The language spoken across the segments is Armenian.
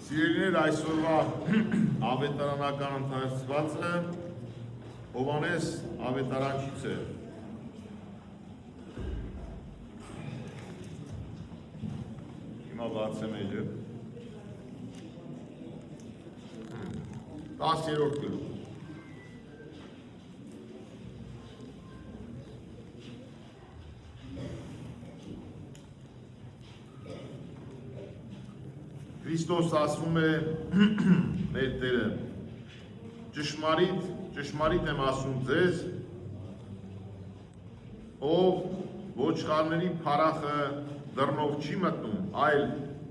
Սիրելիներ, այսօրվա ավետարանական ընթացվածը Հովհաննես ավետարանչից է։ Հիմա բացեմ էջը։ 10-րդ գլուխ։ Քրիստոս ասում է մեր Տերը. ճշմարիտ եմ ասում ձեզ, ով ոչխարների փարախը դռնով չի մտնում, այլ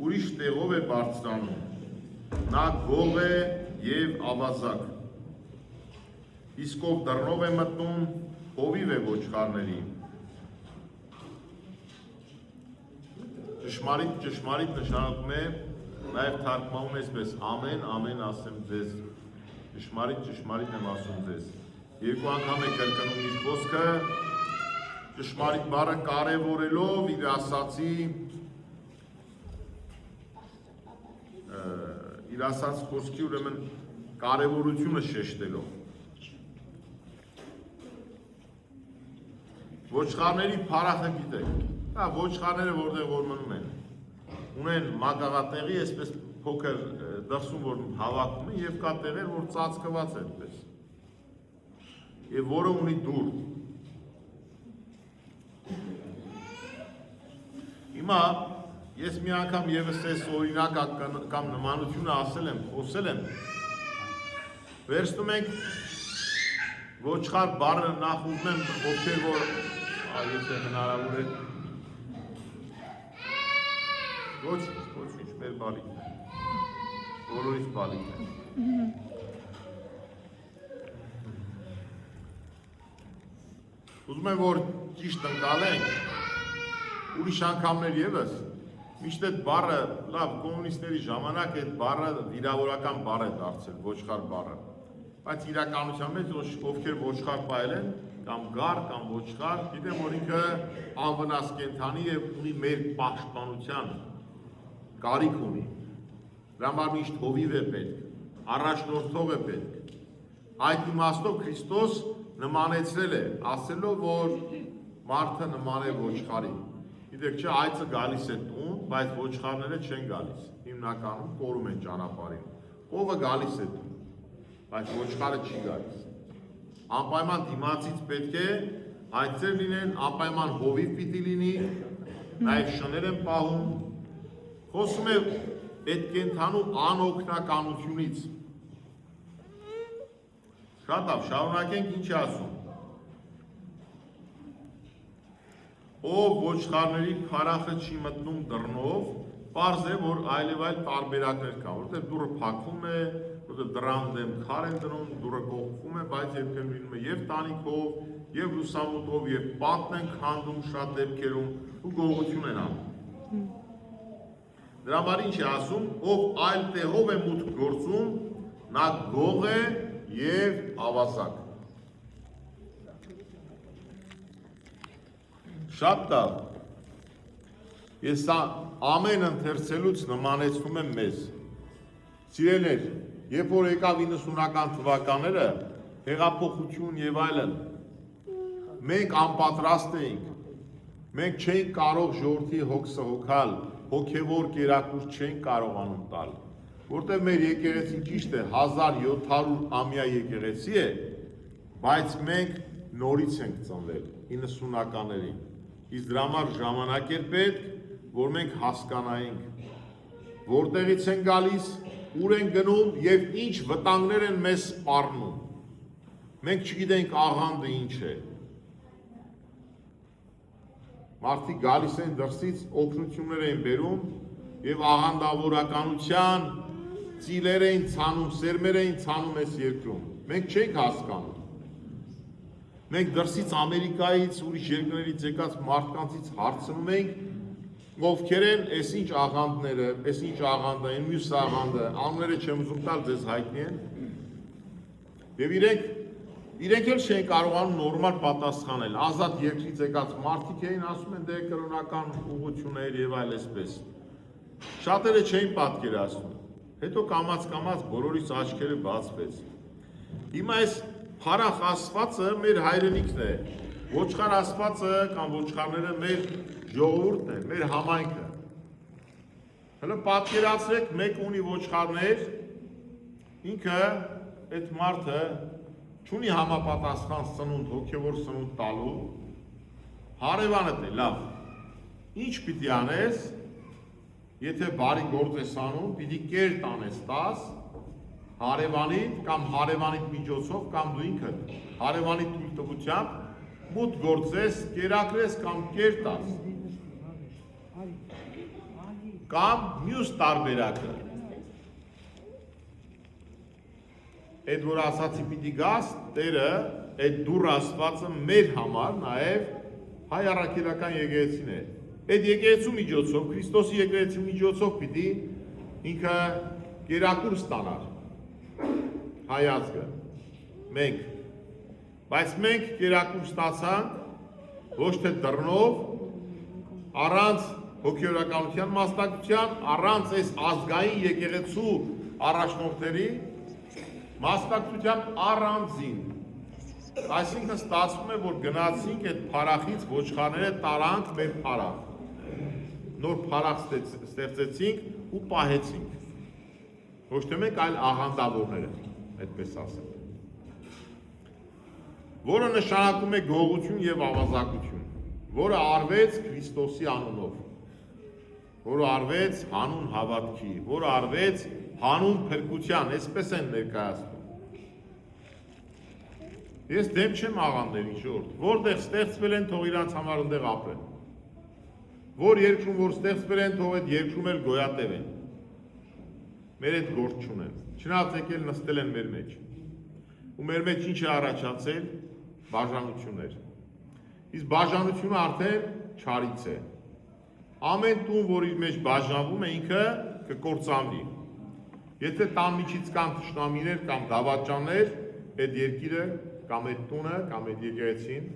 ուրիշ տեղով է բարձրանում, նա գող է և ավազակ, իսկ ով դռնով է մտնում, հովիվ է ոչխարների։ Ճշմարիտ նշանակում է նաև թարգմանում այսպես, ամեն ասեմ ձեզ, ճշմարիտ եմ ասում ձեզ։ Երկու անգամ է կրկնում իր խոսքը, ճշմարիտ բառը կարևորելով իր ասած խոսքի ուրեմն կարևորությունը շեշտելով։ Ոչխարների փարախը գիտեք, ոչխարները որտեղ որ մնում են, ունեն մագաղատեղի, այսպես փոքր դրսում որ հավաքում են և կա տեղեր, որ ծածկված է այդպես և որը ունի դուռ։ Հիմա ես մի անգամ ևս այս օրինակ կամ նմանությունը խոսել եմ, վերցնում ենք ոչխար բառը նախ ուզում եմ ովքեր որ եթե հնարավոր է Ոչ, մեր բալիկն է, բոլորից բալիկն է։ Ուզում եմ, որ ճիշտ ընկալենք, ուրիշ անգամներ ևս, միշտ այդ բառը, լավ, կոմունիստների ժամանակ այդ բառը վիրավորական բառ է դարձել, ոչխար բառը, բայց իրականության մեջ ովքեր ոչխար պահել են, կամ գար, կամ ոչխար, գիտեմ, որ ինքը անվնաս կենդանի և ունի մեր պաշտպանության կարիք ունի, դրա համար միշտ հովիվ է պետք, առաջնորդող է պետք, այդ իմաստով Քրիստոս նմանեցրել է, ասելով, որ մարդը նման է ոչխարի, գիտեք չէ, այծը գալիս է տուն, բայց ոչխարները չեն գալիս, հիմնականում կորում են ճանապարհին, կովը գալիս է տուն, բայց ոչխարը չի գալիս, անպայման դիմացից պետք է այծեր լինեն, անպայման հովիվ պիտի լինի, նաև շներ են պահում, խոսում է այդ կենդանու անօգնականությունից։ Շատ լավ, շարունակենք ինչ է ասում։ Ով ոչխարների փարախը չի մտնում դռնով, պարզ է, որ այլև այլ տարբերակներ կան, որտեղ դուռը փակվում է, որտեղ դռան դեմ քար են դնում, դուռը կողպվում է, բայց երբեմն լինում է և տանիքով, և լուսամուտով, և պատն են քանդում շատ դեպքերում ու գողություն են անում։ Դրա համար ինչ է ասում, ով այլ տեղով է մուտք գործում, նա գող է և ավազակ։ Շատ լավ։ Ես ամեն ընթերցելուց նմանեցնում եմ մեզ։ Սիրելիներ, երբ որ եկավ 90-ական թվականները, հեղափոխություն և այլն, մենք անպատրաստ էինք, մենք չէինք կարող ժողովրդի հոգսը հոգալ, հոգևոր կերակուրս չենք կարողանում տալ, որտեղ մեր եկեղեցին ճիշտ է 1700 ամյա եկեղեցի է, բայց մենք նորից ենք ծնվել 90-ականներին, իսկ դրա համար ժամանակ էր պետք, որ մենք հասկանայինք, որտեղից են գալիս, ուր են գնում և ինչ վտանգներ են մեզ սպառնում, մենք չգիտենք աղանդը ինչ է, մարդիկ գալիս են դրսից օգնություններ են բերում և աղանդավորականության ծիլեր էին ցանում, սերմեր էին ցանում այս երկրում, մենք չենք հասկանում, մենք դրսից Ամերիկայից, ուրիշ երկրներից եկած մարդկանցից հարցնում ենք, ովքեր են այս ինչ աղանդները, այս ինչ աղանդը, այն մյուս աղանդը, անունները չեմ ուզում տալ, ձեզ հայտնի են, և իրենք էլ չեն կարողանում նորմալ պատասխանել, ազատ երկրից եկած մարդիկ էին, ասում են դե կրոնական ուղղություններ և այլ այսպես։ Շատերը չէին պատկերացնում, Հետո կամաց բոլորիս աչքերը բացվեց։ Հիմա այս փարախ Աստվածը մեր հայրենիքն է։ Ոչխար Աստվածը կամ ոչխարները մեր ժողովուրդն է, մեր համայնքը։ Հələ պատկերացրեք, մեկ ունի ոչխարներ, ինքը այդ մարդը չունի համապատասխան սնունդ, հոգևոր սնունդ տալու, հարևանդ է, լավ։ Ինչ պիտի անես, եթե բարի գործ ես անում, պիտի կեր տանես տաս, հարևանիդ կամ հարևանիդ միջոցով կամ դու ինքդ հարևանիդ թույլտվությամբ մուտ գործես, կերակրես կամ կեր տաս։ Կամ մյուս տարբերակը։ Այդ որ ասացի պիտի գաս, Տերը, այդ դուռ Աստվածը մեր համար նաև հայ առաքելական եկեղեցին է։ Այդ եկեղեցու միջոցով, Քրիստոսի եկեղեցու միջոցով պիտի ինքը կերակուր ստանար հայ ազգը, մենք, բայց մենք կերակուր ստացանք ոչ թե դռնով, առանց հոգևորականության մասնակցության, առանց այս ազգային եկեղեցու առաջնորդների մասնակցության առանձին։ Այսինքն ստացվում է, որ գնացինք այդ փարախից ոչխարները տարանք մեր փարախ, նոր փարախ ստեղծեցինք ու պահեցինք։ Ոչ թե մենք, այլ աղանդավորները, այդպես ասենք։ Որը նշանակում է գողություն և ավազակություն, որը արվեց Քրիստոսի անունով, որը արվեց հանուն հավատքի, որը արվեց հանուն փրկության, այսպես են ներկայացնում։ Ես դեմ չեմ աղանդերին ժողովուրդ, որտեղ ստեղծվել են, թող իրանց համար ընդեղ ապրեն։ Որ երկրում որ ստեղծվել են, թող այդ երկրում էլ գոյատև են։ Մեր այդ գործ չունեն։ Չնայած եկել նստել են մեր մեջ։ Ու մեր մեջ ինչ է առաջացել, բաժանություններ։ Իսկ բաժանությունը արդեն չարից է։ Ամեն տուն, որ իր մեջ բաժանվում է, ինքը կկործանվի։ Եթե տան միջից կան թշնամիներ կամ դավաճաններ, այդ երկիրը կամ այդ տունը կամ այդ եկեղեցին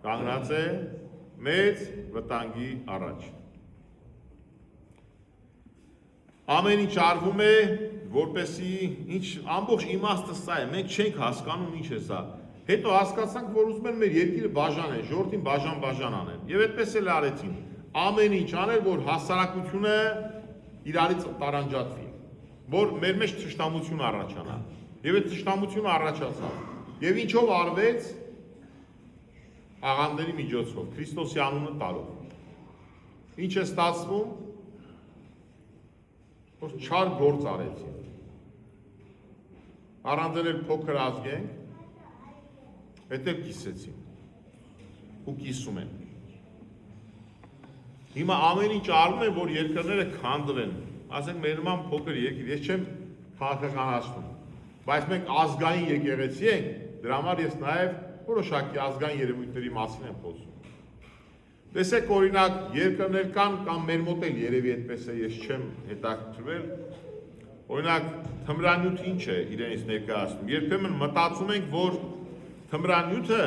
կանգնած է մեծ վտանգի առաջ։ Ամեն ինչ արվում է, որպեսի ինչ ամբողջ իմաստը սա է, մենք չենք հասկանում ինչ է սա։ Հետո հասկացանք, որ ուզում են մեր երկիրը բաժանեն, ժողովրդին բաժան անեն։ Եվ այդպես էլ արեցին։ Ամեն ինչ անել, որ հասարակությունը իրարից տարանջատվի, որ մեր մեջ թշնամություն առաջանա։ Եվ այդ թշնամությունը առաջացավ։ Եվ ինչով արվեց աղանդերի միջոցով, Քրիստոսի անունը տալով։ Ինչ է ստացվում, որ չար գործ արեցին։ Առանց էլ փոքր ազգենք, հետև կիսեցին ու կիսում են։ Հիմա ամեն ինչ արվում է, որ երկրները քանդվեն, ասենք մեր նման փոքր երկիր, ես չեմ քաղաքականացնում, բայց մենք ազգային եկեղեցի ենք, դրա համար ես նաև որոշակի ազգային երևույթների մասին եմ խոսում։ Տեսեք օրինակ երկրներ կան կամ մեր մոտ էլ երևի այդպես է, ես չեմ հետաքրքրվել, օրինակ թմրանյութ ինչ է իրենից ներկայացնում, երբեմն մտածում ենք, որ թմրանյութը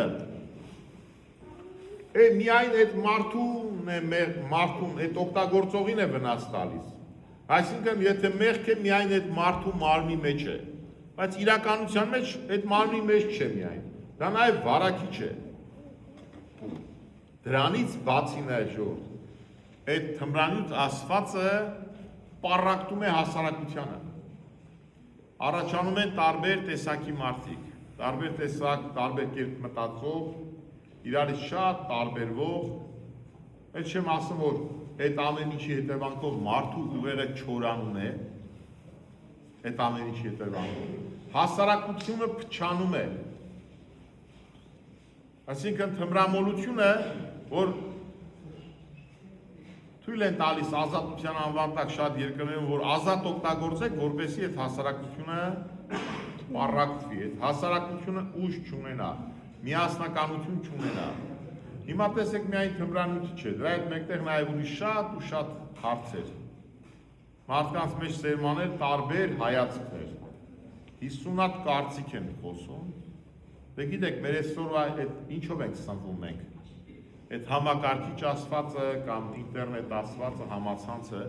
միայն այդ մարդուն, այդ օգտագործողին է վնաս տալիս, այսինքն եթե մեղք է միայն այդ մարդու մարմնի մեջ է, բայց իրականության մեջ այդ մարմնի մեջ չէ միայն, դա նաև վարակիչ է։ Դրանից բացի նաև ժողովուրդ, այդ թմրանյութ ասվածը պառակտում է հասարակությանը։ Առաջանում են տարբեր տեսակի մարդիկ, տարբեր տեսակ, տարբեր կերպ մտածող, իրարից շատ տարբերվող, այդ չեմ ասում, որ այդ ամեն ինչի հետևանքով մարդու ուղեղը չորանում է, այդ ամեն ինչի հետևանքով, հասարակությունը փչանում է, այսինքն թմրամոլությունը, որ թույլ են տալիս ազատության անվան տակ շատ երկրներում, որ ազատ օգտագործեք, որպեսզի այդ հասարակությունը պառակտվի, այդ հասարակությունը ուժ չունենա, միասնականություն չունենա։ Հիմա տեսեք միայն թմրանյութը չէ, դրա հետ մեկտեղ նաև ունի շատ ու շատ հարցեր։ Մարդկանց մեջ սերմանել տարբեր հայացքներ, 50 հատ կարծիք են խոսում, դե գիտեք, մեր այսօրվա ինչով ենք սնվում մենք, այդ համակարգիչ ասվածը կամ ինտերնետ ասվածը, համացանցը,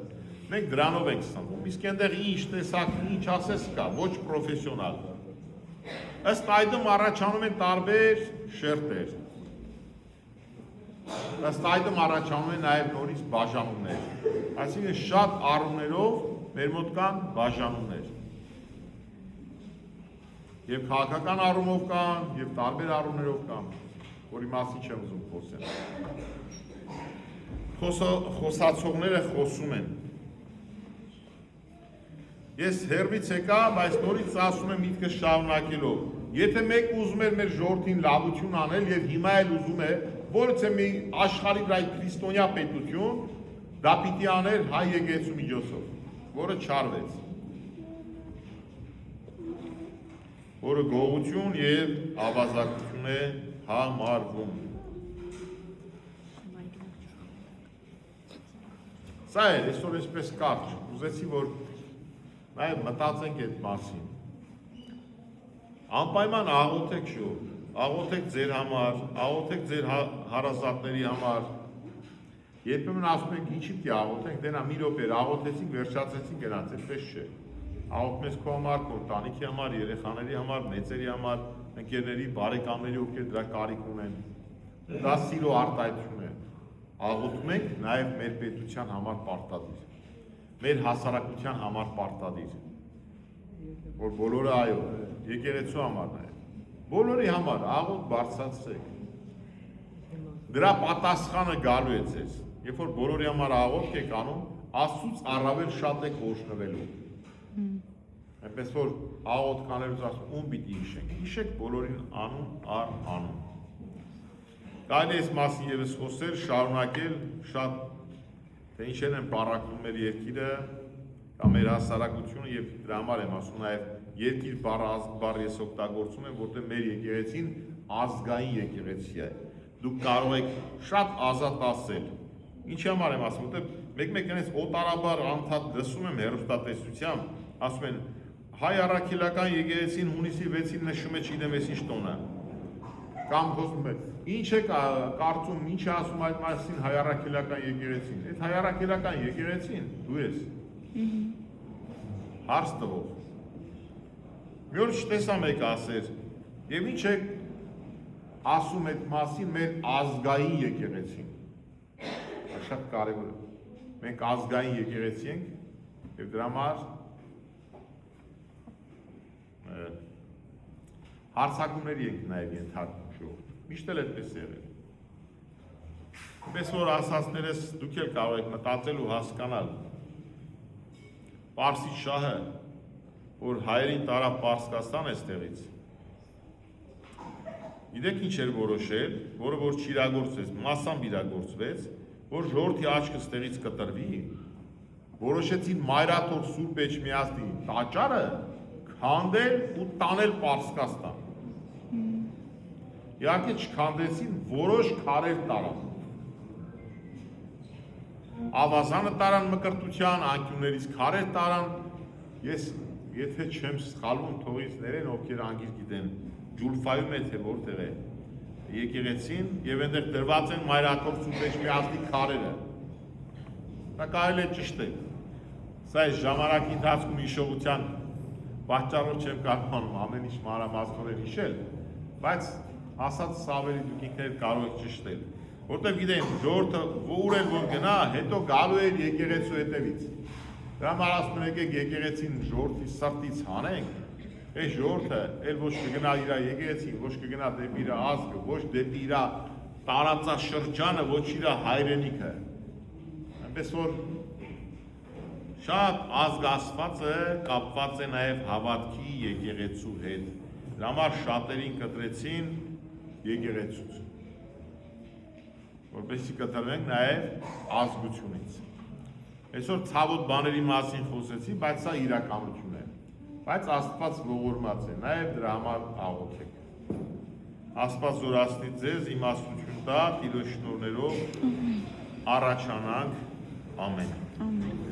Մենք դրանով ենք սնվում, իսկ այնտեղ ինչ տեսակ, ինչ ասես կա, ոչ պրոֆեսիոնալ։ Ըստ այդմ առաջանում են տարբեր շերտեր։ Ըստ այդմ առաջանում են նաև նորից բաժանումներ։ Այսինքն շատ առումներով մեր մոտ կան բաժանումներ։ Եվ քաղաքական առումով կան, եւ տարբեր առումներով կան, որի մասին չեմ ուզում խոսել։ Խոսացողները խոսում են։ Ես հերվից եկա, բայց նորից ասում եմ միտքը շարունակելով։ Եթե մեկ ուզում էր մեր ժողովրդին լավություն անել եւ հիմա էլ ուզում է, որից է մի աշխարհի վրա քրիստոնյա պետություն, դա պիտի աներ հայ եկեղեցու միջոցով, որը չարվեց։ Որը գողություն եւ ավազակություն է համարվում։ Սա է, այսօր այսպես կարճ, ուզեցի, որ նաև մտածենք այդ մասին։ Անպայման աղոթեք շուտ, աղոթեք ձեր համար, աղոթեք ձեր հարազատների համար։ Երբեմն ասում ենք ինչի պիտի աղոթենք, դենա մի րոպե աղոթեցինք, վերջացեցինք գնաց, այդպես չէ։ Աղոթում ես քո համար, քո ընտանիքի համար, երեխաների համար, մեծերի համար, ընկերների, բարեկամների, ովքեր դրա կարիք ունեն։ Դա սիրո արտահայտություն է։ Աղոթում ենք նաև մեր պետության համար պարտադիր, մեր հասարակության համար պարտադիր, որ բոլորը այո, եկեղեցու համար նաև, բոլորի համար աղոթ բարձրացրեք։ Դրա պատասխանը գալու է ձեզ, երբ որ բոլորի համար աղոթք եք անում, Աստծուց առավել շատ եք օժնվելու։ Այնպես որ աղոթք անելուց ասում, ում պիտի հիշենք, հիշեք բոլորին անուն առ անուն։ Կարելի է այս մասին ևս խոսել, շարունակել շատ, թե ինչեր են պառակտում մեր երկիրը, կամ մեր հասարակությունը եւ դրա համար եմ ասում նաեւ երկիր բառը ես օգտագործում եմ, որտեղ մեր եկեղեցին ազգային եկեղեցի է։ Դուք կարող եք շատ ազատ ասել։ Ինչի համար եմ ասում, որտեղ մեկ-մեկ այնպես օտարաբար անդադ լսում եմ հեռուստատեսությամբ, ասում են հայ առաքելական եկեղեցին հունիսի 6-ին նշում է չգիտեմ ես ինչ տոնը։ Կամ խոսում է, ինչ է կարծում, ինչ է ասում այդ մասին հայ առաքելական եկեղեցին։ Այդ հայ առաքելական եկեղեցին դու ես։ Հարց տվող։ Մի օր չտեսա մեկ ասեր, եւ ինչ է ասում այդ մասին մեր ազգային եկեղեցին։ Շատ կարևոր է։ Մենք ազգային եկեղեցի ենք եւ դրա համար հարցակումների ենք նաև ենթարկում ժողովուրդ։ Միշտ էլ այդպես եղել։ Այնպես որ ասածներս դուք էլ կարող եք մտածել ու հասկանալ։ Պարսից շահը, որ հայերին տարավ Պարսկաստան էստեղից։ Գիտեք ինչ էր որոշել, որը որ չիրագործվեց, մասամբ իրագործվեց, որ ժողովրդի աչքը ստեղից կտրվի, որոշեցին Մայրաթոր Սուրբ Էջմիածնի տաճարը քանդել ու տանել Պարսկաստան։ Իհարկե չքանդեցին, որոշ քարեր տարան։ Ավազանը տարան մկրտության, անկյուններից քարեր տարան։ Ես եթե չեմ սխալվում, թող ինձ ներեն, ովքեր անգիր գիտեն, Ջուլֆայում է թե որտեղ է եկեղեցին եւ այնտեղ դրված են Մայրաթոր Սուրբ Էջմիածնի քարերը։ Դա կարելի է ճշտել։ Սա է ժամանակի ընթացքում հիշողության պատճառով չեմ կարողանում ամեն ինչ մանրամասնորեն հիշել, բայց ասածս ավելի դուք ինքներդ կարող եք ճշտել, որտեղ գիտեն ժողովուրդը ուր էլ որ գնա, հետո գալու է եկեղեցու հետևից։ Դրա համար ասում են եկեք եկեղեցին ժողովրդի սրտից հանենք, այս ժողովուրդը էլ ոչ կգնա իր եկեղեցին, ոչ կգնա դեպի իր ազգը, ոչ դեպի իր տարածաշրջանը, ոչ իր հայրենիքը։ Այնպես որ շատ ազգասվածը կապված է նաև հավատքի եկեղեցու հետ։ Դրա համար շատերին կտրեցին եկեղեցուց, որպեսզի կտրվենք նաև ազգությունից։ Այսօր ցավոտ բաների մասին խոսեցի, բայց սա իրականություն է։ Բայց Աստված ողորմած է, նաև դրա համար աղոթեք։ Աստված զորացնի ձեզ, իմաստություն տա, Տիրոջ շնորհներով առաջանանք։ Ամեն։